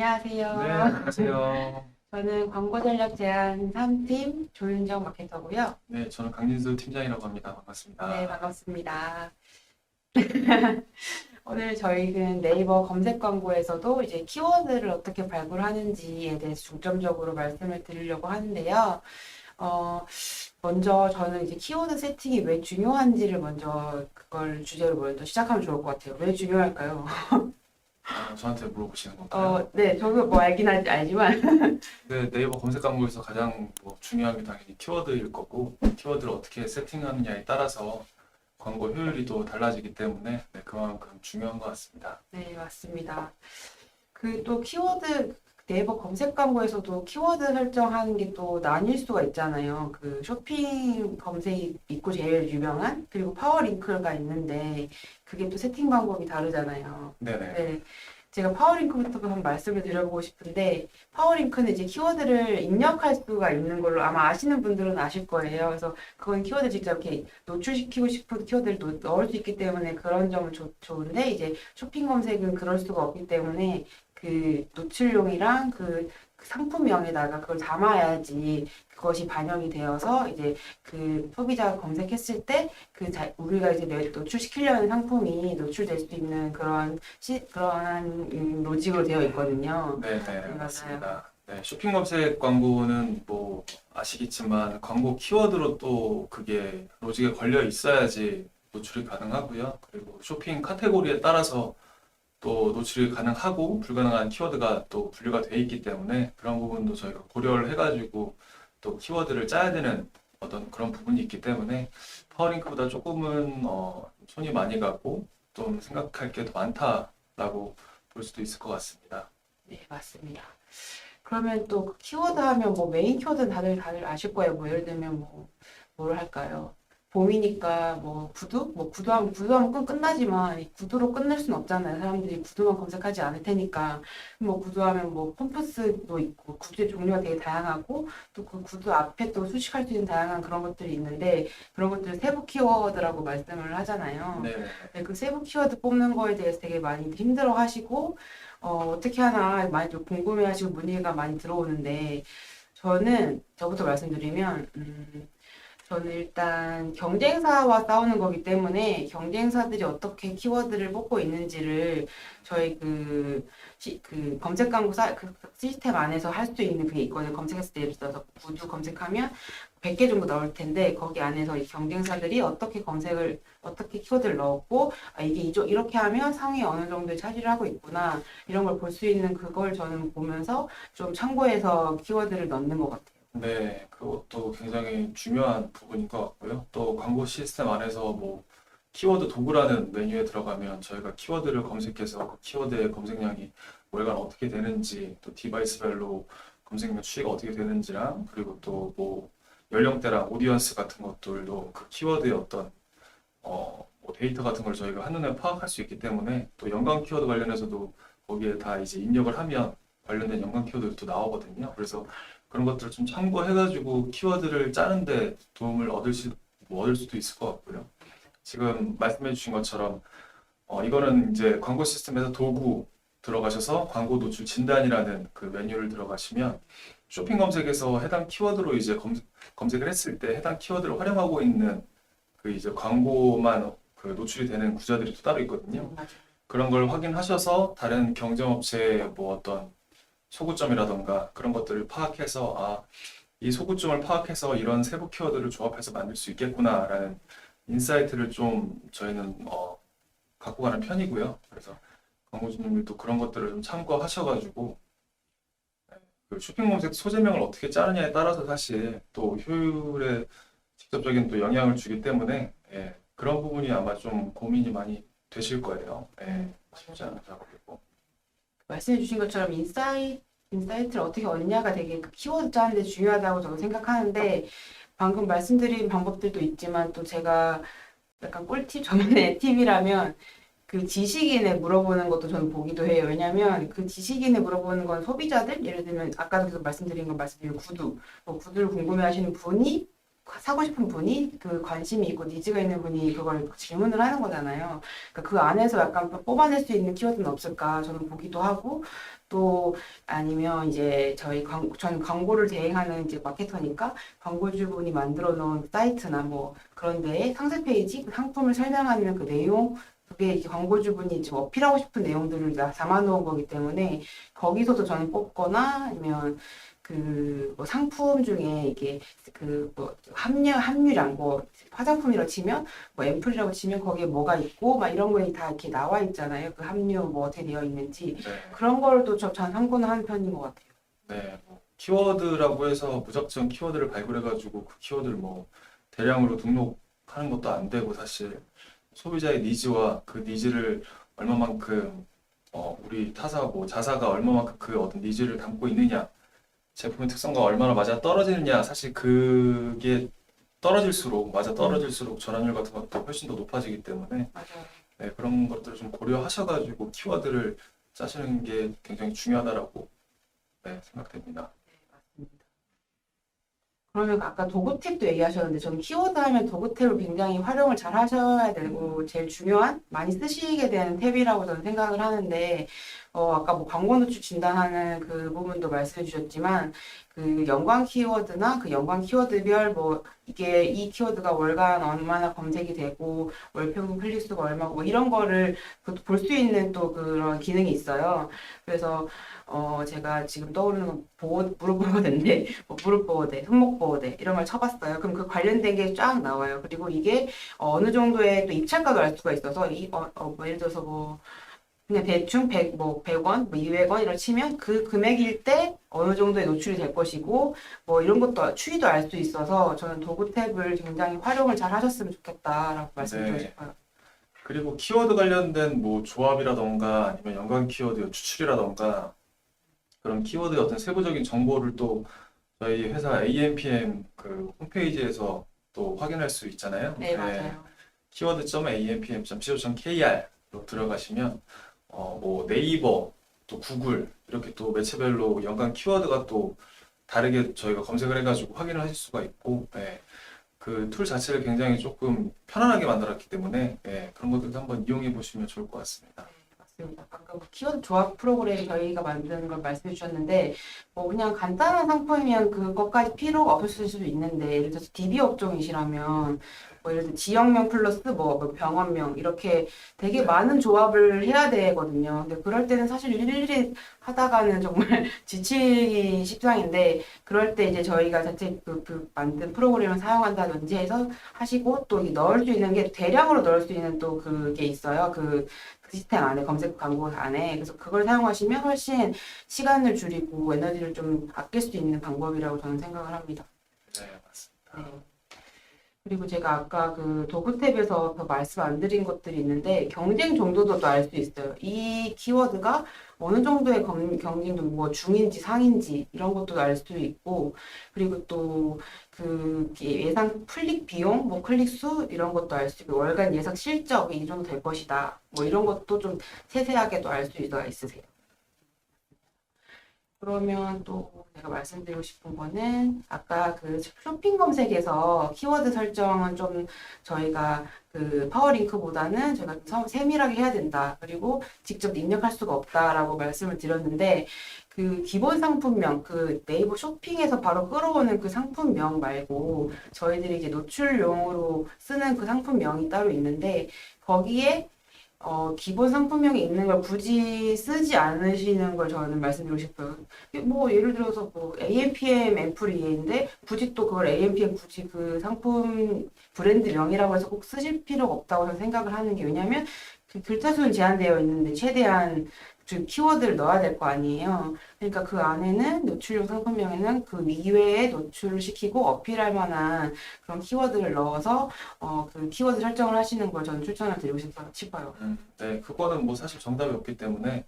안녕하세요. 네, 안녕하세요. 저는 광고 전략 제안 3팀 조윤정 마케터고요. 네, 저는 강진수 팀장이라고 합니다. 네, 반갑습니다. 반갑습니다. 오늘 저희는 네이버 검색 광고에서도 이제 키워드를 어떻게 발굴하는지에 대해서 중점적으로 말씀을 드리려고 하는데요. 어, 먼저 저는 이제 키워드 세팅이 왜 중요한지를 먼저 그걸 주제로 먼저 시작하면 좋을 것 같아요. 왜 중요할까요? 저한테 물어보시는 건가요? 네, 저도 뭐 알긴 알지만 네, 네이버 검색 광고에서 가장 중요한 게 당연히 키워드일 거고, 키워드를 어떻게 세팅하느냐에 따라서 광고 효율이 또 달라지기 때문에 네, 그만큼 중요한 것 같습니다. 네, 맞습니다. 그 또 키워드 네이버 검색 광고에서도 키워드 설정하는 게 또 나뉠 수가 있잖아요. 그 쇼핑 검색이 있고 제일 유명한 그리고 파워링크가 있는데 그게 또 세팅 방법이 다르잖아요. 네네. 네. 제가 파워링크부터 한번 말씀을 드려보고 싶은데 파워링크는 이제 키워드를 입력할 수가 있는 걸로 아마 아시는 분들은 아실 거예요. 그래서 그건 키워드 직접 이렇게 노출시키고 싶은 키워드를 넣을 수 있기 때문에 그런 점은 좋은데 이제 쇼핑 검색은 그럴 수가 없기 때문에 그 노출용이랑 그 상품명에다가 그걸 담아야지 그것이 반영이 되어서 이제 그 소비자가 검색했을 때 우리가 이제 노출시키려는 상품이 노출될 수 있는 그러한 로직으로 되어 있거든요. 네네, 네, 맞아요. 맞습니다. 네, 쇼핑 검색 광고는 뭐 아시겠지만 광고 키워드로 또 그게 로직에 걸려 있어야지 노출이 가능하고요. 그리고 쇼핑 카테고리에 따라서 또 노출이 가능하고 불가능한 키워드가 또 분류가 돼 있기 때문에 그런 부분도 저희가 고려를 해가지고 또 키워드를 짜야 되는 어떤 그런 부분이 있기 때문에 파워링크보다 조금은 손이 많이 가고 좀 생각할 게 더 많다라고 볼 수도 있을 것 같습니다. 네, 맞습니다. 그러면 또 그 키워드 하면 뭐 메인 키워드는 다들 아실 거예요. 뭐 예를 들면 뭘 할까요? 봄이니까 뭐 구두? 뭐 구두하면 끝나지만 이 구두로 끝낼 수는 없잖아요. 사람들이 구두만 검색하지 않을 테니까. 뭐 구두하면 뭐 펌프스도 있고 구두의 종류가 되게 다양하고 또 그 구두 앞에 또 수식할 수 있는 다양한 그런 것들이 있는데 그런 것들 세부 키워드라고 말씀을 하잖아요. 네, 네, 그 세부 키워드 뽑는 거에 대해서 되게 많이 힘들어 하시고 어떻게 하나 많이 좀 궁금해 하시고 문의가 많이 들어오는데 저부터 말씀드리면 저는 일단 경쟁사와 싸우는 거기 때문에 경쟁사들이 어떻게 키워드를 뽑고 있는지를 저희 그 검색 광고 그 시스템 안에서 할 수 있는 그게 있거든요. 검색했을 때 예를 들어서 구두 검색하면 100개 정도 나올 텐데 거기 안에서 이 경쟁사들이 어떻게 키워드를 넣었고 이게 이렇게 하면 상위 어느 정도의 차지를 하고 있구나 이런 걸 볼 수 있는 그걸 저는 보면서 좀 참고해서 키워드를 넣는 것 같아요. 네, 그것도 굉장히 중요한 부분인 것 같고요. 또 광고 시스템 안에서 뭐 키워드 도구라는 메뉴에 들어가면 저희가 키워드를 검색해서 그 키워드의 검색량이 월간 어떻게 되는지 또 디바이스별로 검색량 추이가 어떻게 되는지랑 그리고 또 뭐 연령대랑 오디언스 같은 것들도 그 키워드의 어떤 뭐 데이터 같은 걸 저희가 한눈에 파악할 수 있기 때문에 또 연관 키워드 관련해서도 거기에 다 이제 입력을 하면 관련된 연관 키워드도 나오거든요. 그래서 그런 것들을 좀 참고해가지고 키워드를 짜는데 도움을 얻을 수도 있을 것 같고요. 지금 말씀해 주신 것처럼 이거는 이제 광고 시스템에서 도구 들어가셔서 광고 노출 진단이라는 그 메뉴를 들어가시면 쇼핑 검색에서 해당 키워드로 이제 검색을 했을 때 해당 키워드를 활용하고 있는 그 이제 광고만 그 노출이 되는 구조들이 또 따로 있거든요. 맞아요. 그런 걸 확인하셔서 다른 경쟁업체의 뭐 어떤 소구점이라던가 그런 것들을 파악해서 이 소구점을 파악해서 이런 세부 키워드를 조합해서 만들 수 있겠구나라는 인사이트를 좀 저희는 갖고 가는 편이고요. 그래서 광고주님들도 그런 것들을 좀 참고하셔가지고 그 쇼핑 검색 소재명을 어떻게 자르냐에 따라서 사실 또 효율에 직접적인 또 영향을 주기 때문에 그런 부분이 아마 좀 고민이 많이 되실 거예요. 쉽지 않은 작업이고. 말씀해 주신 것처럼 인사이트를 어떻게 얻냐가 되게 그 키워드 짜는데 중요하다고 저는 생각하는데 방금 말씀드린 방법들도 있지만 또 제가 약간 꿀팁 저만의 팁이라면 그 지식인에 물어보는 것도 저는 보기도 해요. 왜냐면 그 지식인에 물어보는 건 소비자들 예를 들면 아까도 계속 말씀드린 구두를 궁금해 하시는 분이 사고 싶은 분이 그 관심이 있고 니즈가 있는 분이 그걸 질문을 하는 거잖아요. 그러니까 그 안에서 약간 뽑아낼 수 있는 키워드는 없을까 저는 보기도 하고 또 아니면 이제 저는 광고를 대행하는 이제 마케터니까 광고주분이 만들어 놓은 사이트나 뭐 그런 데에 상세 페이지 그 상품을 설명하는 그 내용 그게 이제 광고주분이 지금 어필하고 싶은 내용들을 다 담아놓은 거기 때문에 거기서도 저는 뽑거나 아니면 그 뭐 상품 중에 이게 그 뭐 함유량 뭐 화장품이라고 치면 뭐 앰플이라고 치면 거기에 뭐가 있고 막 이런 거에 다 이렇게 나와 있잖아요. 그 함유 뭐 어떻게 되어 있는지 네. 그런 걸도 전 참고는 하는 편인 것 같아요. 네, 뭐 키워드라고 해서 무작정 키워드를 발굴해가지고 그 키워드를 뭐 대량으로 등록하는 것도 안 되고 사실 소비자의 니즈와 그 니즈를 얼마만큼 우리 타사 뭐 자사가 얼마만큼 그 어떤 니즈를 담고 있느냐 제품의 특성과 얼마나 맞아 떨어지느냐 사실 그게 맞아 떨어질수록 전환율 같은 것도 훨씬 더 높아지기 때문에 맞아요. 네, 그런 것들을 좀 고려하셔가지고 키워드를 짜시는 게 굉장히 중요하다라고 네, 생각됩니다. 네, 맞습니다. 그러면 아까 도구 탭도 얘기하셨는데 저는 키워드 하면 도구 탭을 굉장히 활용을 잘 하셔야 되고 제일 중요한 많이 쓰시게 되는 탭이라고 저는 생각을 하는데 아까 뭐 광고 노출 진단하는 그 부분도 말씀해 주셨지만 그 연관 키워드나 그 연관 키워드별 뭐 이게 이 키워드가 월간 얼마나 검색이 되고 월 평균 클릭 수가 얼마고 뭐 이런 거를 볼 수 있는 또 그런 기능이 있어요. 그래서 제가 지금 떠오르는 건 무릎 보호대인데 뭐 무릎 보호대, 손목 보호대 이런 걸 쳐봤어요. 그럼 그 관련된 게 쫙 나와요. 그리고 이게 어느 정도의 또 입찰가도 알 수가 있어서 뭐 예를 들어서 뭐 그냥 대충 100원, 뭐 200원 이렇게 치면 그 금액일 때 어느 정도의 노출이 될 것이고 뭐 이런 것도 추이도 알 수 있어서 저는 도구 탭을 굉장히 활용을 잘 하셨으면 좋겠다라고 말씀드리고 네. 싶어요. 그리고 키워드 관련된 뭐 조합이라던가 아니면 연관 키워드 추출이라던가 그런 키워드의 어떤 세부적인 정보를 또 저희 회사 AMPM 그 홈페이지에서 또 확인할 수 있잖아요. 네, 맞아요. keyword.ampm.co.kr로 들어가시면 뭐 네이버 또 구글 이렇게 또 매체별로 연관 키워드가 또 다르게 저희가 검색을 해가지고 확인을 하실 수가 있고 네. 그 툴 자체를 굉장히 조금 편안하게 만들었기 때문에 네, 그런 것들도 한번 이용해 보시면 좋을 것 같습니다. 맞습니다. 방금 그 키워드 조합 프로그램 저희가 만드는 걸 말씀해 주셨는데 뭐 그냥 간단한 상품이면 그것까지 필요가 없을 수도 있는데 예를 들어서 DB 업종이시라면 뭐 예를 들어 지역명 플러스 뭐 병원명 이렇게 되게 많은 조합을 해야 되거든요. 근데 그럴 때는 사실 일일이 하다가는 정말 지치기 십상인데 그럴 때 이제 저희가 자체 그 만든 프로그램을 사용한다든지 해서 하시고 또 넣을 수 있는 게 대량으로 넣을 수 있는 또 그게 있어요. 그 시스템 안에 검색 광고 안에 그래서 그걸 사용하시면 훨씬 시간을 줄이고 에너지를 좀 아낄 수 있는 방법이라고 저는 생각을 합니다. 네, 맞습니다. 네. 그리고 제가 아까 그 도구 탭에서 더 말씀 안 드린 것들이 있는데 경쟁 정도도 또 알 수 있어요. 이 키워드가 어느 정도의 경쟁도 뭐 중인지 상인지 이런 것도 알 수 있고 그리고 또 그 예상 클릭 비용, 뭐 클릭 수 이런 것도 알 수 있고 월간 예상 실적이 이 정도 될 것이다. 뭐 이런 것도 좀 세세하게도 알 수가 있으세요. 그러면 또 제가 말씀드리고 싶은 거는 아까 그 쇼핑 검색에서 키워드 설정은 좀 저희가 그 파워링크보다는 저희가 좀 세밀하게 해야 된다. 그리고 직접 입력할 수가 없다라고 말씀을 드렸는데 그 기본 상품명 그 네이버 쇼핑에서 바로 끌어오는 그 상품명 말고 저희들이 이제 노출용으로 쓰는 그 상품명이 따로 있는데 거기에 기본 상품명이 있는 걸 굳이 쓰지 않으시는 걸 저는 말씀드리고 싶어요. 뭐, 예를 들어서 뭐, AMPM 앰플인데, 굳이 또 그걸 AMPM 굳이 그 상품 브랜드명이라고 해서 꼭 쓰실 필요가 없다고 저는 생각을 하는 게, 왜냐면 그 글자 수는 제한되어 있는데, 최대한 좀 키워드를 넣어야 될 거 아니에요. 그러니까 그 안에는 노출용 상품명에는 그 이외에 노출을 시키고 어필할 만한 그런 키워드를 넣어서 그 키워드 설정을 하시는 걸 저는 추천을 드리고 싶어요. 네, 그거는 뭐 사실 정답이 없기 때문에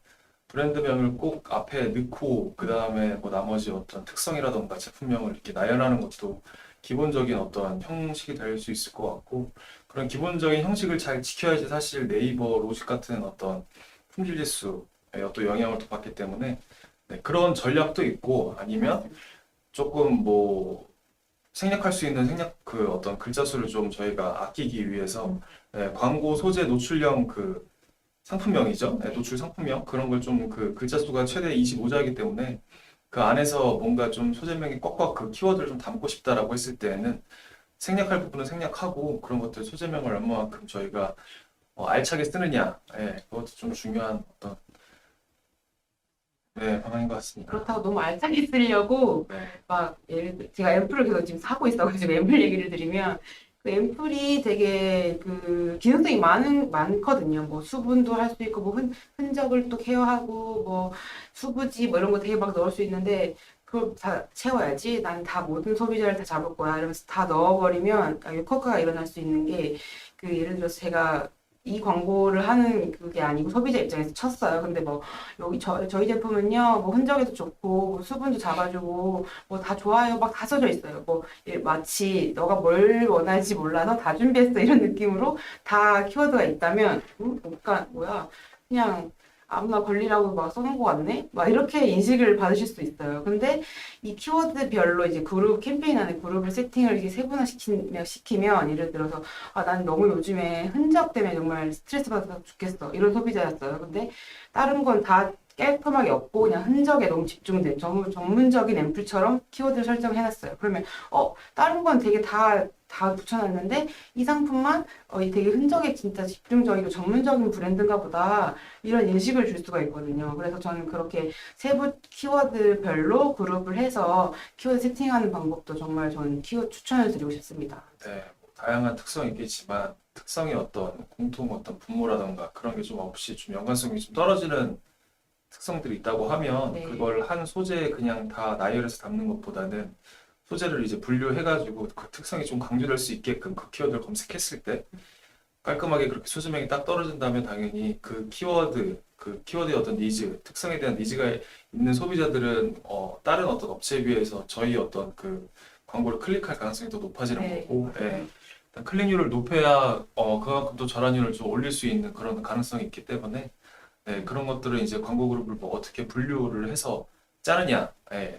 브랜드명을 꼭 앞에 넣고 그 다음에 뭐 나머지 어떤 특성이라던가 제품명을 이렇게 나열하는 것도 기본적인 어떤 형식이 될 수 있을 것 같고 그런 기본적인 형식을 잘 지켜야지 사실 네이버 로직 같은 어떤 품질 지수에 어떤 영향을 또 받기 때문에 네, 그런 전략도 있고 아니면 조금 뭐 생략할 수 있는 그 어떤 글자 수를 좀 저희가 아끼기 위해서 광고 소재 노출형 그 상품명이죠. 노출 상품명 그런 걸 좀 그 글자 수가 최대 25자이기 때문에 그 안에서 뭔가 좀 소재명이 꽉꽉 그 키워드를 좀 담고 싶다라고 했을 때에는 생략할 부분은 생략하고 그런 것들 소재명을 얼마만큼 저희가 알차게 쓰느냐, 그것도 좀 중요한 어떤 방안인 것 같습니다. 그렇다고 너무 알차게 쓰려고 네, 막 예를 들어 제가 앰플을 계속 지금 사고 있어가지고 앰플 얘기를 드리면 그 앰플이 되게 그 기능성이 많거든요. 뭐 수분도 할 수 있고 뭐 흔적을 또 케어하고 뭐 수부지 뭐 이런 거 되게 막 넣을 수 있는데 그걸 다 채워야지. 난 다 모든 소비자를 다 잡을 거야. 이러면서 다 넣어버리면 역효과가 일어날 수 있는 게 그 예를 들어서 제가 이 광고를 하는 그게 아니고 소비자 입장에서 쳤어요. 근데 뭐 여기 저희 제품은요 뭐 흔적에도 좋고 뭐 수분도 잡아주고 뭐 다 좋아요 막 다 써져 있어요. 뭐 마치 너가 뭘 원할지 몰라서 다 준비했어 이런 느낌으로 다 키워드가 있다면 그러니까 뭐야 그냥 아무나 걸리라고 막 써놓은 것 같네? 막 이렇게 인식을 받으실 수 있어요. 근데 이 키워드별로 이제 그룹, 캠페인 안에 그룹을 세팅을 이렇게 시키면, 예를 들어서, 아, 난 너무 요즘에 흔적 때문에 정말 스트레스 받아서 죽겠어. 이런 소비자였어요. 근데 다른 건 다 깔끔하게 없고 그냥 흔적에 너무 집중된 전문적인 앰플처럼 키워드를 설정해놨어요. 그러면, 다른 건 되게 다 붙여놨는데 이 상품만 이 되게 흔적에 진짜 집중적이고 전문적인 브랜드인가 보다 이런 인식을 줄 수가 있거든요. 그래서 저는 그렇게 세부 키워드별로 그룹을 해서 키워드 세팅하는 방법도 정말 저는 키워드 추천을 드리고 싶습니다. 뭐 다양한 특성이 있겠지만 특성의 어떤 공통 어떤 분모라던가 그런 게 좀 없이 좀 연관성이 좀 떨어지는 특성들이 있다고 하면 네. 그걸 한 소재에 그냥 다 나열해서 담는 것보다는 소재를 이제 분류해가지고 그 특성이 좀 강조될 수 있게끔 그 키워드를 검색했을 때 깔끔하게 그렇게 수주명이 딱 떨어진다면 당연히 그 키워드의 어떤 니즈, 특성에 대한 니즈가 있는 소비자들은 다른 어떤 업체에 비해서 저희 어떤 그 광고를 클릭할 가능성이 더 높아지는 네. 거고, 일단 클릭률을 높여야 그만큼 또 전환율을 좀 올릴 수 있는 그런 가능성이 있기 때문에 그런 것들은 이제 광고 그룹을 뭐 어떻게 분류를 해서 짜느냐,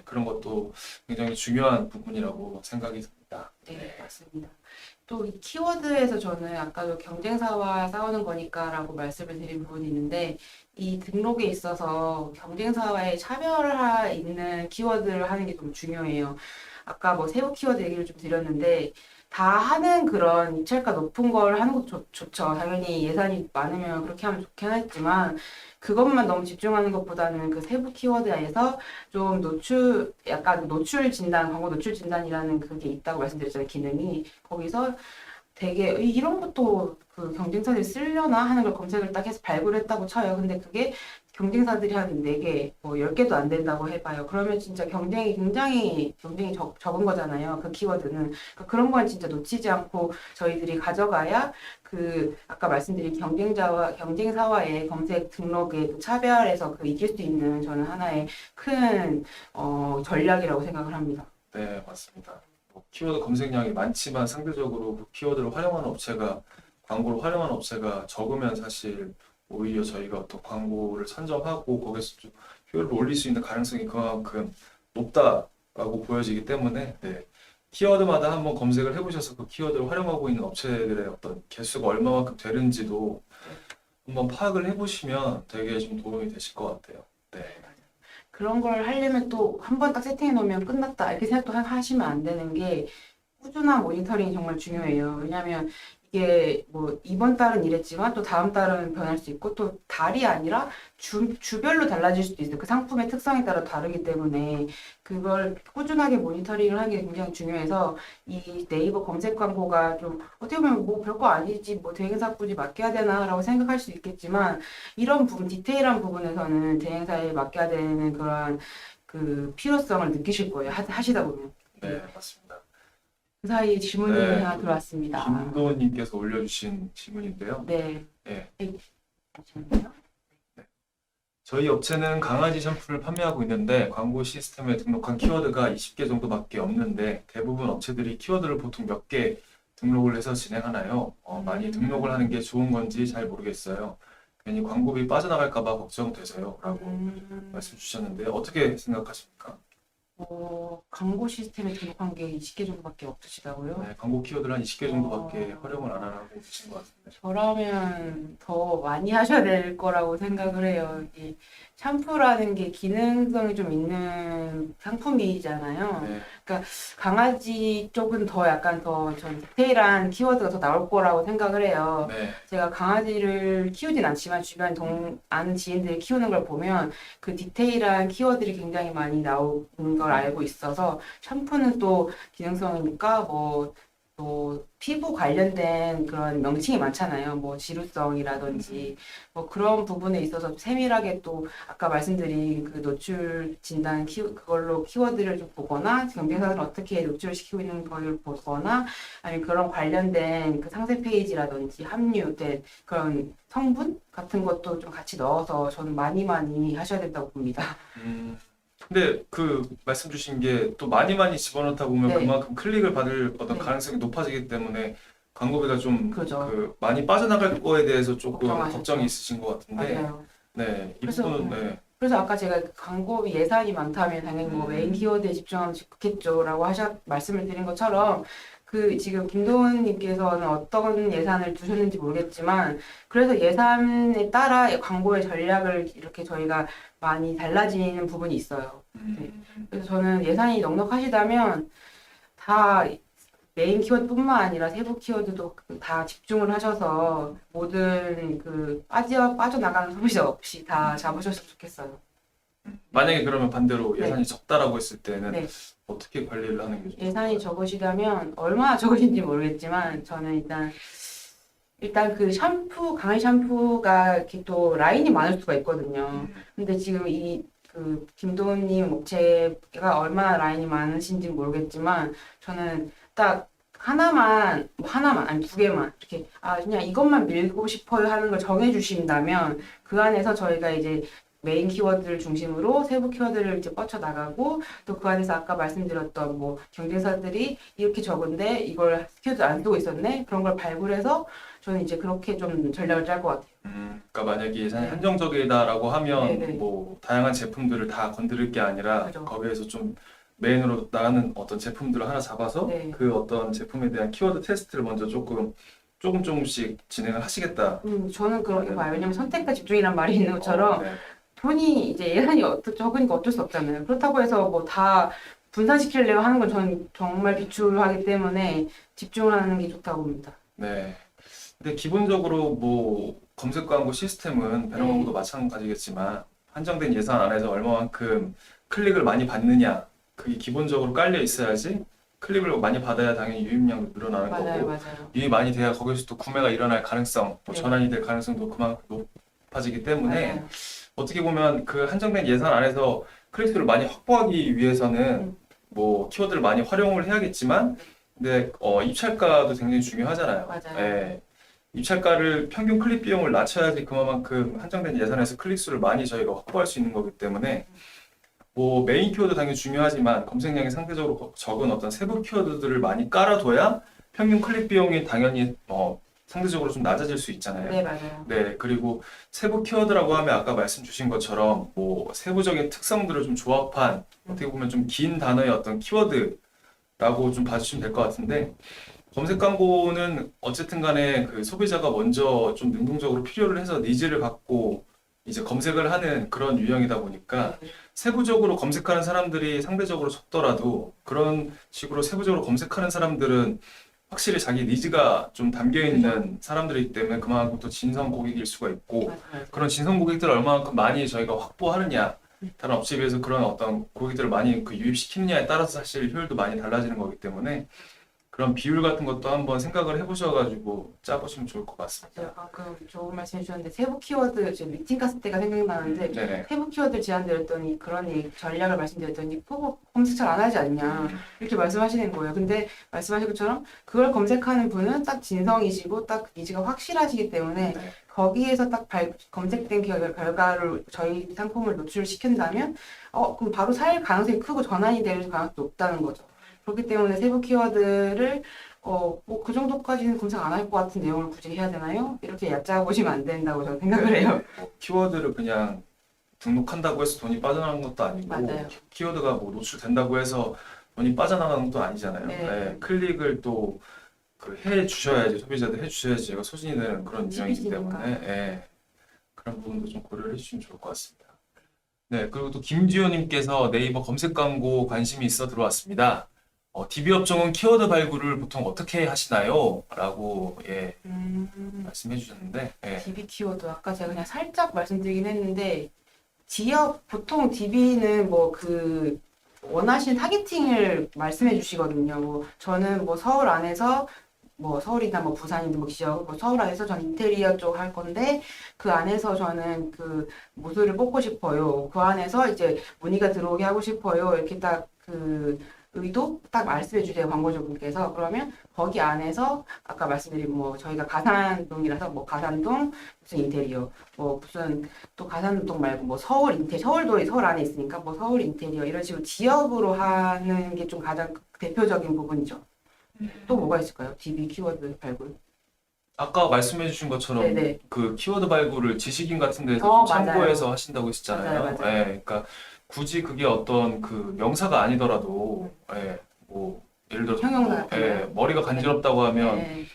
그런 것도 굉장히 중요한 부분이라고 생각이 듭니다. 네, 맞습니다. 또 이 키워드에서 저는 아까도 경쟁사와 싸우는 거니까라고 말씀을 드린 부분이 있는데 이 등록에 있어서 경쟁사와의 차별화 있는 키워드를 하는 게 좀 중요해요. 아까 뭐 세부 키워드 얘기를 좀 드렸는데 다 하는 그런 입찰가 높은 걸 하는 것도 좋죠. 당연히 예산이 많으면 그렇게 하면 좋긴 하지만 그것만 너무 집중하는 것보다는 그 세부 키워드에서 좀 약간 노출 진단, 광고 노출 진단이라는 그게 있다고 말씀드렸잖아요, 기능이. 거기서 되게 이런 것도 그 경쟁사들이 쓰려나 하는 걸 검색을 딱 해서 발굴을 했다고 쳐요. 근데 그게 경쟁사들이 한 4개, 뭐 10개도 안 된다고 해봐요. 그러면 진짜 경쟁이 적은 거잖아요. 그 키워드는. 그러니까 그런 건 진짜 놓치지 않고 저희들이 가져가야 그 아까 말씀드린 경쟁사와의 검색 등록의 그 차별에서 그 이길 수 있는 저는 하나의 큰 전략이라고 생각을 합니다. 네, 맞습니다. 뭐 키워드 검색량이 많지만 상대적으로 그 키워드를 활용하는 업체가 광고를 활용하는 업체가 적으면 사실 오히려 저희가 어떤 광고를 선정하고 거기서 좀 효율을 올릴 수 있는 가능성이 그만큼 높다라고 보여지기 때문에 키워드마다 한번 검색을 해보셔서 그 키워드를 활용하고 있는 업체들의 어떤 개수가 얼마만큼 되는지도 한번 파악을 해보시면 되게 좀 도움이 되실 것 같아요. 네. 그런 걸 하려면 또 한 번 딱 세팅해 놓으면 끝났다 이렇게 생각도 하시면 안 되는 게 꾸준한 모니터링이 정말 중요해요. 왜냐하면 이게 뭐 이번 달은 이랬지만 또 다음 달은 변할 수 있고 또 달이 아니라 주별로 달라질 수도 있어요. 그 상품의 특성에 따라 다르기 때문에 그걸 꾸준하게 모니터링을 하는 게 굉장히 중요해서 이 네이버 검색 광고가 좀 어떻게 보면 뭐 별거 아니지 뭐 대행사 굳이 맡겨야 되나라고 생각할 수 있겠지만 이런 부분 디테일한 부분에서는 대행사에 맡겨야 되는 그러한 그 필요성을 느끼실 거예요. 하시다 보면. 네, 맞습니다. 그 사이에 질문이 네, 하나 들어왔습니다. 김도훈님께서 올려주신 질문인데요. 네. 네. 잠시만요. 저희 업체는 강아지 샴푸를 판매하고 있는데 광고 시스템에 등록한 키워드가 20개 정도밖에 없는데 대부분 업체들이 키워드를 보통 몇 개 등록을 해서 진행하나요? 많이 등록을 하는 게 좋은 건지 잘 모르겠어요. 괜히 광고비 빠져나갈까 봐 걱정돼서요. 라고 말씀 주셨는데 어떻게 생각하십니까? 광고 시스템에 등록한 게 20개 정도밖에 없으시다고요? 네, 광고 키워드를 한 20개 정도밖에 활용을 안 하고 계신 것 같은데. 저라면 더 많이 하셔야 될 거라고 생각을 해요. 이 샴푸라는 게 기능성이 좀 있는 상품이잖아요. 네, 강아지 쪽은 더 약간 더 전 디테일한 키워드가 더 나올 거라고 생각을 해요. 네, 제가 강아지를 키우진 않지만 주변 아는 지인들이 키우는 걸 보면 그 디테일한 키워드들이 굉장히 많이 나오는 걸 알고 있어서 샴푸는 또 기능성이니까 또 피부 관련된 그런 명칭이 많잖아요. 뭐 지루성이라든지 뭐 그런 부분에 있어서 세밀하게 또 아까 말씀드린 그 노출 진단 그걸로 키워드를 좀 보거나 경쟁사들은 어떻게 노출시키고 있는 걸 보거나 아니면 그런 관련된 그 상세 페이지라든지 함유된 그런 성분 같은 것도 좀 같이 넣어서 저는 많이 많이 하셔야 된다고 봅니다. 근데 그 말씀 주신 게 또 많이 많이 집어넣다 보면 네. 그만큼 클릭을 받을 어떤 네. 가능성이 높아지기 때문에 광고비가 좀 그죠. 그 많이 빠져나갈 거에 대해서 조금 걱정하셨죠. 걱정이 있으신 것 같은데, 맞아요. 네, 이 그래서, 부분은 네, 그래서 아까 제가 광고비 예산이 많다면 당연히 뭐 메인 키워드에 집중하면 좋겠죠라고 말씀을 드린 것처럼 그 지금 김도훈님께서는 어떤 예산을 두셨는지 모르겠지만 그래서 예산에 따라 광고의 전략을 이렇게 저희가 많이 달라지는 부분이 있어요. 네. 그래서 저는 예산이 넉넉하시다면 다 메인 키워드뿐만 아니라 세부 키워드도 다 집중을 하셔서 모든 그 빠져나가는 소비자 없이 다 잡으셨으면 좋겠어요. 만약에 그러면 반대로 네. 예산이 적다라고 했을 때는 네. 어떻게 관리를 하는 게 예산이 좋을까요? 적으시다면 얼마나 적으신지 모르겠지만 저는 일단 그 강아지 샴푸가 이렇게 또 라인이 많을 수가 있거든요. 근데 지금 그 김도훈님 업체가 얼마나 라인이 많으신지 모르겠지만 저는 딱 하나만 아니 두 개만 이렇게 그냥 이것만 밀고 싶어요 하는 걸 정해주신다면 그 안에서 저희가 이제 메인 키워드를 중심으로 세부 키워드를 이제 뻗쳐 나가고 또 그 안에서 아까 말씀드렸던 뭐 경쟁사들이 이렇게 적은데 이걸 키워드 안 쓰고 있었네 그런 걸 발굴해서 저는 이제 그렇게 좀 전략을 짤 것 같아요. 그러니까 만약에 예산이 네. 한정적이다라고 하면 네, 네. 뭐 다양한 제품들을 다 건드릴 게 아니라 그죠. 거기에서 좀 메인으로 나가는 어떤 제품들을 하나 잡아서 네. 그 어떤 제품에 대한 키워드 테스트를 먼저 조금씩 진행을 하시겠다. 저는 그렇게 봐요. 왜냐면 선택과 집중이란 말이 있는 것처럼 네. 돈이 이제 예산이 적으니까 어쩔 수 없잖아요. 그렇다고 해서 뭐 다 분산시키려고 하는 건 저는 정말 비추하기 때문에 집중을 하는 게 좋다고 봅니다. 네. 근데 기본적으로 뭐 검색 광고 시스템은 배너 네. 광고도 마찬가지겠지만 한정된 예산 안에서 얼마만큼 클릭을 많이 받느냐 그게 기본적으로 깔려 있어야지 클릭을 많이 받아야 당연히 유입량도 늘어나는 맞아요, 거고 맞아요. 유입이 많이 돼야 거기서 또 구매가 일어날 가능성, 뭐 네. 전환이 될 가능성도 그만큼 높아지기 때문에 맞아요. 어떻게 보면 그 한정된 예산 안에서 클릭수를 많이 확보하기 위해서는 뭐 키워드를 많이 활용을 해야겠지만 근데 입찰가도 굉장히 중요하잖아요. 맞아요. 예. 입찰가를 평균 클릭 비용을 낮춰야지 그만큼 한정된 예산에서 클릭수를 많이 저희가 확보할 수 있는 거기 때문에 뭐 메인 키워드 당연히 중요하지만 검색량이 상대적으로 적은 어떤 세부 키워드들을 많이 깔아둬야 평균 클릭 비용이 당연히 상대적으로 좀 낮아질 수 있잖아요. 네, 맞아요. 네, 그리고 세부 키워드라고 하면 아까 말씀 주신 것처럼 뭐 세부적인 특성들을 좀 조합한 어떻게 보면 좀 긴 단어의 어떤 키워드라고 좀 봐주시면 될 것 같은데 검색 광고는 어쨌든 간에 그 소비자가 먼저 좀 능동적으로 필요를 해서 니즈를 갖고 이제 검색을 하는 그런 유형이다 보니까 세부적으로 검색하는 사람들이 상대적으로 적더라도 그런 식으로 세부적으로 검색하는 사람들은 확실히 자기 니즈가 좀 담겨 있는 사람들이기 때문에 그만큼 또 진성 고객일 수가 있고 맞아요. 그런 진성 고객들을 얼마만큼 많이 저희가 확보하느냐 다른 업체에 비해서 그런 어떤 고객들을 많이 그 유입시키느냐에 따라서 사실 효율도 많이 달라지는 거기 때문에 그런 비율 같은 것도 한번 생각을 해보셔가지고 짜보시면 좋을 것 같습니다. 맞아요. 그 좋은 말씀 해주셨는데 세부 키워드 지금 미팅 갔을 때가 생각나는데 네네. 세부 키워드 제안드렸더니 그런 전략을 말씀드렸더니 검색 잘 안 하지 않냐 이렇게 말씀하시는 거예요. 근데 말씀하신 것처럼 그걸 검색하는 분은 딱 진성이시고 딱 니즈가 확실하시기 때문에 네. 거기에서 딱 검색된 결과를 저희 상품을 노출시킨다면 그럼 바로 살 가능성이 크고 전환이 될 가능성이 높다는 거죠. 그렇기 때문에 세부 키워드를 뭐 그 정도까지는 검색 안 할 것 같은 내용을 굳이 해야 되나요? 이렇게 얕잡아 보시면 안 된다고 저는 생각을 해요. 키워드를 그냥 등록한다고 해서 돈이 빠져나가는 것도 아니고 맞아요. 키워드가 뭐 노출된다고 해서 돈이 빠져나가는 것도 아니잖아요. 네. 네, 클릭을 또 그 해 주셔야지 소비자들 해 주셔야지 제가 소진이 되는 그런 유형이기 집이시니까. 때문에 예, 그런 부분도 좀 고려를 해주시면 좋을 것 같습니다. 네, 그리고 또 김지호님께서 네이버 검색 광고 관심이 있어 들어왔습니다. DB 업종은 키워드 발굴을 보통 어떻게 하시나요? 라고 예, 말씀해 주셨는데 예, DB 키워드 아까 제가 그냥 살짝 말씀드리긴 했는데 지역 보통 DB는 뭐 그 원하시는 타겟팅을 말씀해 주시거든요. 뭐 저는 뭐 서울 안에서 뭐 서울이나 뭐 부산이든 뭐 지역 뭐 서울 안에서 전 인테리어 쪽 할 건데 그 안에서 저는 그 모듈을 뽑고 싶어요. 그 안에서 이제 문의가 들어오게 하고 싶어요. 이렇게 딱 그 의도 딱 말씀해 주세요. 광고주분께서. 그러면 거기 안에서 아까 말씀드린 뭐 저희가 가산동이라서 뭐 가산동 무슨 인테리어 뭐 무슨 또 가산동 말고 뭐 서울 서울도 서울 안에 있으니까 뭐 서울 인테리어 이런 식으로 지역으로 하는 게 좀 가장 대표적인 부분이죠. 또 뭐가 있을까요? DB 키워드 발굴. 아까 말씀해 주신 것처럼 네네. 그 키워드 발굴을 지식인 같은 데서 좀 맞아요. 참고해서 하신다고 했잖아요. 맞아요, 맞아요. 예, 그러니까 굳이 그게 어떤 그 명사가 아니더라도 예, 뭐 예를 들어서 형용사 뭐, 같은 예, 거요? 머리가 간지럽다고 하면 네.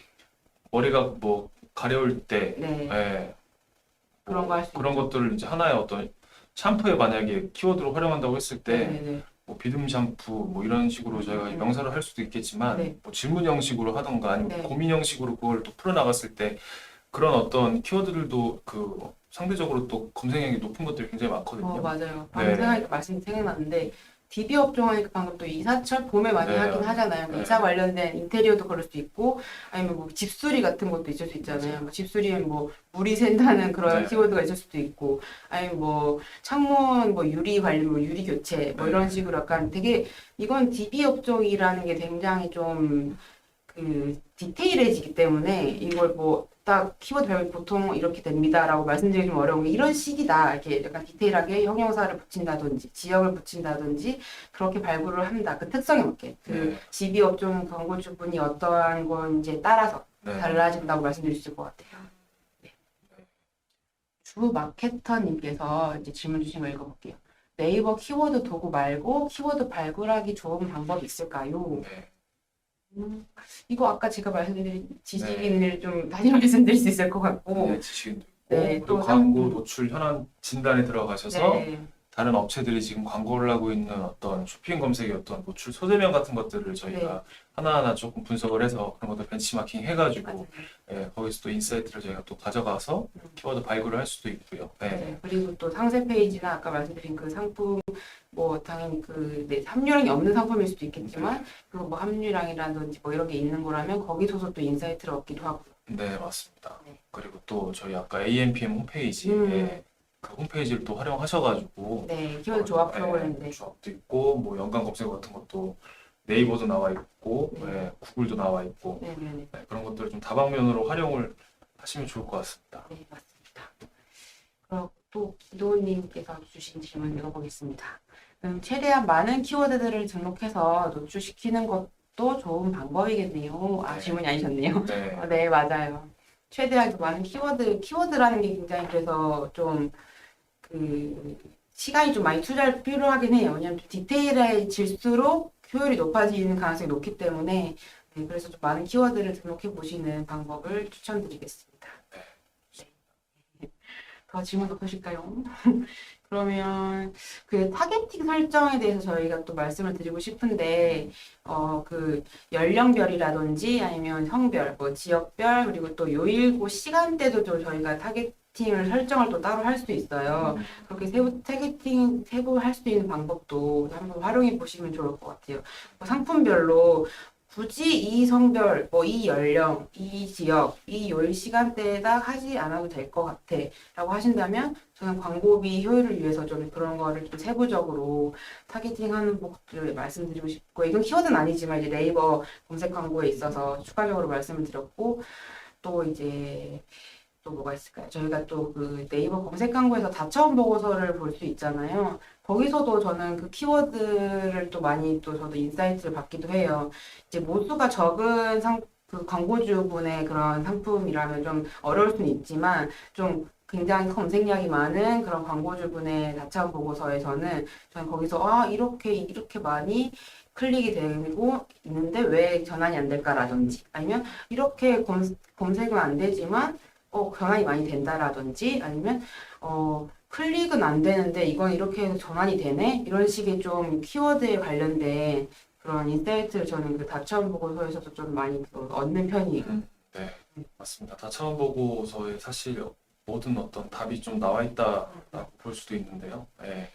머리가 뭐 가려울 때 네. 예, 그런 거 할 수 그런 있죠. 것들을 이제 하나의 어떤 샴푸에 만약에 키워드로 활용한다고 했을 때 네네네. 뭐 비듬 샴푸 뭐 이런 식으로 저희가 명사를 할 수도 있겠지만 네. 뭐 질문 형식으로 하던가 아니면 네. 고민 형식으로 그걸 또 풀어나갔을 때 그런 어떤 키워드들도 그 상대적으로 또 검색량이 높은 것들이 굉장히 많거든요. 맞아요. 방금 네. 생각하니까 말씀이 생각났는데 DB 업종하니까 방금 또 이사철 봄에 많이 네. 하긴 하잖아요. 네. 이사 관련된 인테리어도 그럴 수 있고 아니면 뭐 집수리 같은 것도 있을 수 있잖아요. 뭐 집수리면 뭐 물이 샌다는 그런 네. 키워드가 있을 수도 있고 아니면 뭐 창문 뭐 유리 관리 뭐 유리 교체 뭐 네. 이런 식으로 약간 되게 이건 DB 업종이라는 게 굉장히 좀 그 디테일해지기 때문에 이걸 뭐 딱 키워드 배우면 보통 이렇게 됩니다라고 말씀드리기 좀 어려운 게 이런 식이다 이렇게 약간 디테일하게 형용사를 붙인다든지 지역을 붙인다든지 그렇게 발굴을 한다 그 특성에 맞게 그 네. DB 업종 광고주분이 어떠한 건지에 따라서 네. 달라진다고 말씀드릴 수 있을 것 같아요. 네. 주 마케터님께서 이제 질문 주신 거 읽어볼게요. 네이버 키워드 도구 말고 키워드 발굴하기 좋은 방법이 있을까요? 네. 이거 아까 제가 말씀드린 지식인을 좀 다시 말씀드릴 수 있을 것 같고 네, 지식인도 있고 네, 그리고 또 광고 상품. 노출 현황 진단에 들어가셔서 네, 다른 업체들이 지금 광고를 하고 있는 어떤 쇼핑 검색의 어떤 노출 소재명 같은 것들을 네. 저희가 하나하나 조금 분석을 해서 그런 것들 벤치마킹 해가지고 맞아요. 예, 거기서 또 인사이트를 저희가 또 가져가서 키워드 발굴을 할 수도 있고요. 네. 네, 그리고 또 상세 페이지나 아까 말씀드린 그 상품 뭐 당연히 그 네, 함유량이 없는 상품일 수도 있겠지만 그리고 뭐 함유량이라든지 뭐 이런 게 있는 거라면 거기서도 또 인사이트를 얻기도 하고 네, 맞습니다. 네. 그리고 또 저희 아까 AMPM 홈페이지에 그 홈페이지를 또 활용하셔가지고 네, 키워드 조합 예, 프로그램인데 조합도 있고 뭐 연관 검색 같은 것도 네이버도 나와 있고 네. 예, 구글도 나와 있고 네네네. 네, 그런 것들을 좀 다방면으로 활용을 하시면 좋을 것 같습니다. 네, 맞습니다. 그리고 또 기도님께서 주신 질문 읽어보겠습니다. 최대한 많은 키워드들을 등록해서 노출시키는 것도 좋은 방법이겠네요. 아, 네. 질문이 아니셨네요. 네, 네, 맞아요. 최대한 많은 키워드라는 게 굉장히 그래서 좀 그 시간이 좀 많이 투자를 필요하긴 해요. 왜냐하면 좀 디테일해질수록 효율이 높아지는 가능성이 높기 때문에 네, 그래서 좀 많은 키워드를 등록해 보시는 방법을 추천드리겠습니다. 네. 더 질문 더 보실까요? 그러면 그 타겟팅 설정에 대해서 저희가 또 말씀을 드리고 싶은데 그 연령별이라든지 아니면 성별, 뭐 지역별 그리고 또 요일고 시간대도 좀 저희가 타겟팅을 설정을 또 따로 할 수도 있어요. 그렇게 타겟팅 세부할 수 있는 방법도 한번 활용해 보시면 좋을 것 같아요. 뭐 상품별로 굳이 이 성별, 뭐 이 연령, 이 지역, 이 요일 시간대에다 하지 않아도 될 것 같아 라고 하신다면 저는 광고비 효율을 위해서 좀 그런 거를 좀 세부적으로 타겟팅하는 것들을 말씀드리고 싶고 이건 키워드는 아니지만 이제 네이버 검색 광고에 있어서 추가적으로 말씀을 드렸고 또 이제 또 뭐가 있을까요? 저희가 또 그 네이버 검색 광고에서 다처음 보고서를 볼 수 있잖아요. 거기서도 저는 그 키워드를 또 많이 또 저도 인사이트를 받기도 해요. 이제 모수가 적은 그 광고주분의 그런 상품이라면 좀 어려울 수는 있지만 좀 굉장히 검색량이 많은 그런 광고주분의 다차원 보고서에서는 저는 거기서 아 이렇게 많이 클릭이 되고 있는데 왜 전환이 안 될까라든지 아니면 이렇게 검색은 안 되지만 전환이 많이 된다라든지 아니면 클릭은 안 되는데 이건 이렇게 해서 전환이 되네 이런 식의 좀 키워드에 관련된 그런 인사이트를 저는 그 다차원 보고서에서도 좀 많이 얻는 편이에요. 네, 맞습니다. 다차원 보고서에 사실 모든 어떤 답이 좀 나와 있다라고 볼 수도 있는데요. 예.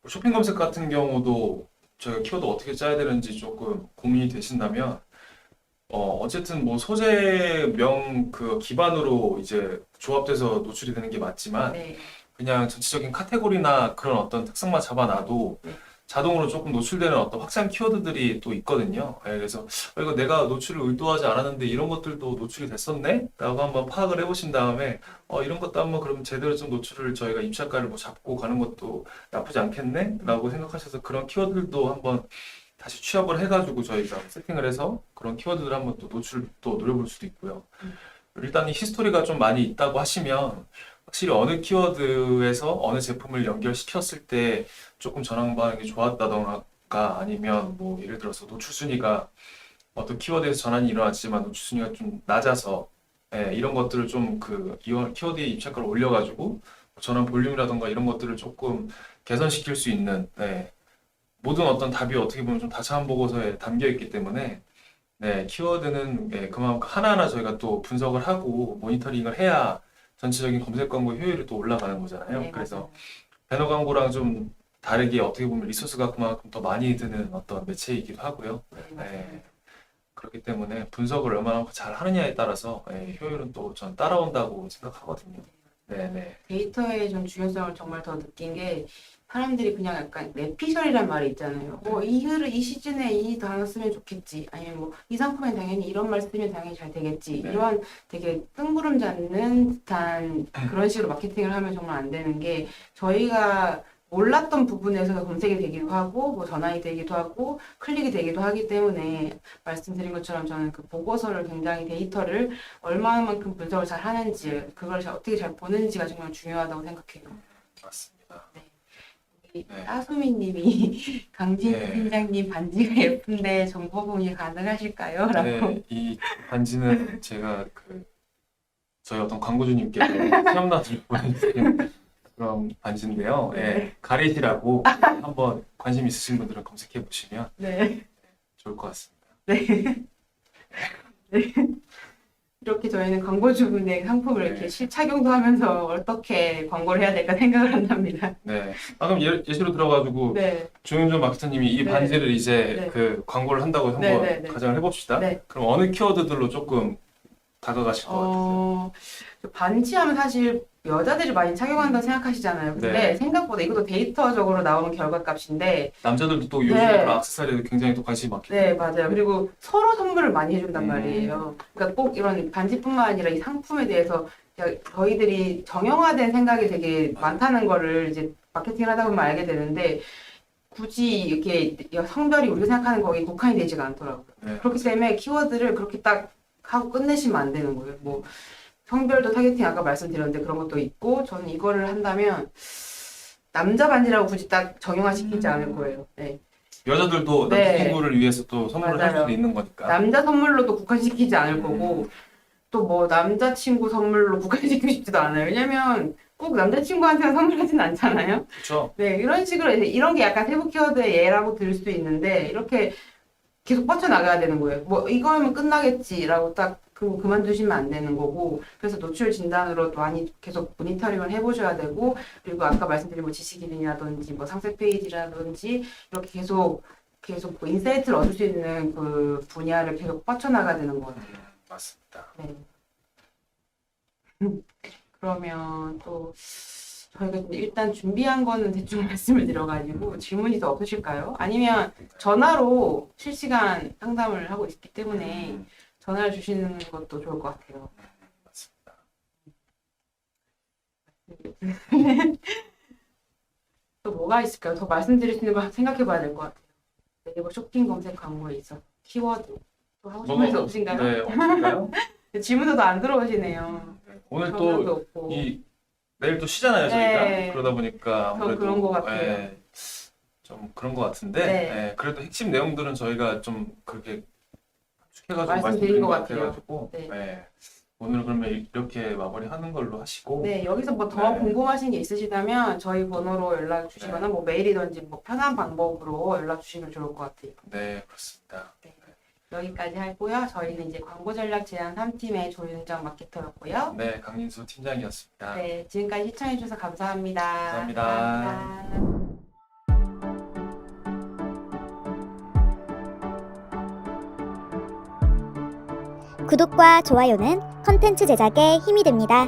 뭐 쇼핑 검색 같은 경우도 저희가 키워드 어떻게 짜야 되는지 조금 고민이 되신다면, 어쨌든 뭐 소재명 그 기반으로 이제 조합돼서 노출이 되는 게 맞지만, 네. 그냥 전체적인 카테고리나 그런 어떤 특성만 잡아놔도 네. 자동으로 조금 노출되는 어떤 확장 키워드들이 또 있거든요. 예, 그래서 이거 내가 노출을 의도하지 않았는데 이런 것들도 노출이 됐었네? 라고 한번 파악을 해보신 다음에 이런 것도 한번 그럼 제대로 좀 노출을 저희가 입찰가를 뭐 잡고 가는 것도 나쁘지 않겠네? 라고 생각하셔서 그런 키워드들도 한번 다시 취합을 해가지고 저희가 세팅을 해서 그런 키워드들 한번 또 노출을 또 노려볼 수도 있고요. 일단 이 히스토리가 좀 많이 있다고 하시면 확실히 어느 키워드에서 어느 제품을 연결시켰을 때 조금 전환 반응이 좋았다던가 아니면 뭐 예를 들어서 노출 순위가 어떤 키워드에서 전환이 일어났지만 노출 순위가 좀 낮아서 이런 것들을 좀 그 키워드의 입찰가를 올려가지고 전환 볼륨이라던가 이런 것들을 조금 개선시킬 수 있는 모든 어떤 답이 어떻게 보면 좀 다차원 보고서에 담겨 있기 때문에 키워드는 그만큼 하나하나 저희가 또 분석을 하고 모니터링을 해야 전체적인 검색 광고 효율이 또 올라가는 거잖아요. 네, 그래서 맞아요. 배너 광고랑 좀 다르게 어떻게 보면 리소스가 그만큼 더 많이 드는 어떤 매체이기도 하고요. 네, 맞아요. 그렇기 때문에 분석을 얼마나 잘 하느냐에 따라서 효율은 또 전 따라온다고 생각하거든요. 네네. 데이터의 좀 중요성을 정말 더 느낀 게 사람들이 그냥 약간 내피셜이란 말이 있잖아요. 이 시즌에 이 단어 쓰면 좋겠지. 아니면 뭐 이 상품엔 당연히 이런 말 쓰면 당연히 잘 되겠지. 네. 이런 되게 뜬구름 잡는 듯한 그런 식으로 마케팅을 하면 정말 안 되는 게 저희가 몰랐던 부분에서 검색이 되기도 하고 뭐 전환이 되기도 하고 클릭이 되기도 하기 때문에 말씀드린 것처럼 저는 그 보고서를 굉장히 데이터를 얼마만큼 분석을 잘 하는지 그걸 어떻게 잘 보는지가 정말 중요하다고 생각해요. 맞습니다. 우리 네. 따수미님이 강진 네. 팀장님 반지가 예쁜데 정보 공유 가능하실까요? 라고. 네, 이 반지는 제가 저희 어떤 광고주님께서 시험단을 보내주신 그런 반지인데요. 네. 가렛이라고 한번 관심 있으신 분들은 검색해 보시면 네. 좋을 것 같습니다. 네. 이렇게 저희는 광고주분의 상품을 이렇게 네. 실착용도 하면서 어떻게 광고를 해야 될까 생각을 한답니다. 네. 그럼 예시로 들어가지고 네. 조윤정 마케터님이 이 네. 반지를 이제 네. 그 광고를 한다고 한번 네. 가정을 해봅시다. 네. 그럼 어느 키워드들로 조금 다가가실 것 같으세요? 반지하면 사실 여자들이 많이 착용한다고 생각하시잖아요. 근데 네. 생각보다 이것도 데이터적으로 나오는 결과값인데 남자들도 또 요즘 네. 그런 액세서리에 굉장히 또 관심이 많기 네, 때문에. 맞아요. 그리고 서로 선물을 많이 해준단 말이에요. 그러니까 꼭 이런 반지뿐만 아니라 이 상품에 대해서 저희들이 정형화된 생각이 되게 많다는 거를 이제 마케팅을 하다 보면 알게 되는데 굳이 이렇게 성별이 우리가 생각하는 거에 국한이 되지가 않더라고요. 네. 그렇기 때문에 키워드를 그렇게 딱 하고 끝내시면 안 되는 거예요. 뭐 성별도 타겟팅 아까 말씀드렸는데 그런 것도 있고 저는 이거를 한다면 남자 반지라고 굳이 딱 정형화시키지 않을 거예요. 네. 여자들도 네. 남자친구를 위해서 또 선물을 할 맞아요. 수도 있는 거니까. 남자 선물로도 국한시키지 않을 거고 또 뭐 남자친구 선물로 국한시키고 싶지도 않아요. 왜냐면 꼭 남자친구한테만 선물하진 않잖아요. 그렇죠? 네, 이런 식으로 이제 이런 게 약간 세부 키워드의 예라고 들을 수도 있는데 이렇게 계속 뻗쳐나가야 되는 거예요. 뭐 이거면 끝나겠지라고 딱 그만두시면 안 되는 거고 그래서 노출 진단으로 많이 계속 모니터링을 해보셔야 되고 그리고 아까 말씀드린 뭐 지식인이라든지 뭐 상세 페이지라든지 이렇게 계속 뭐 인사이트를 얻을 수 있는 그 분야를 계속 뻗쳐나가야 되는 거예요. 맞습니다. 네. 그러면 또 저희가 일단 준비한 거는 대충 말씀을 드려가지고 질문이 더 없으실까요? 아니면 전화로 실시간 상담을 하고 있기 때문에 전화를 주시는 것도 좋을 것 같아요. 맞습니다. 또 뭐가 있을까요? 더 말씀드릴 수 있는 거 생각해 봐야 될 것 같아요. 네이버 쇼핑 검색 광고에 있어 키워드 또 하고 싶은 말씀 없으신가요? 네, 없을까요? 질문도 안 들어오시네요. 오늘 전화도 또 없고. 이 내일 또 쉬잖아요, 네. 저희가. 그러다 보니까 아무래도 그런 것 같아요. 예, 좀 그런 것 같은데 네. 예, 그래도 핵심 내용들은 저희가 좀 그렇게 축해가지고 말씀드린 말씀드린 것 것 같아요. 같아가지고 네. 예, 오늘 그러면 이렇게 마무리하는 걸로 하시고 네, 여기서 뭐 더 네. 궁금하신 게 있으시다면 저희 번호로 연락 주시거나 뭐 메일이든지 뭐 편한 방법으로 연락 주시면 좋을 것 같아요. 네, 그렇습니다. 여기까지 하고요. 저희는 이제 광고 전략 제안 3팀의 조윤정 마케터였고요. 네, 강민수 팀장이었습니다. 네, 지금까지 시청해주셔서 감사합니다. 감사합니다. 감사합니다. 구독과 좋아요는 컨텐츠 제작에 힘이 됩니다.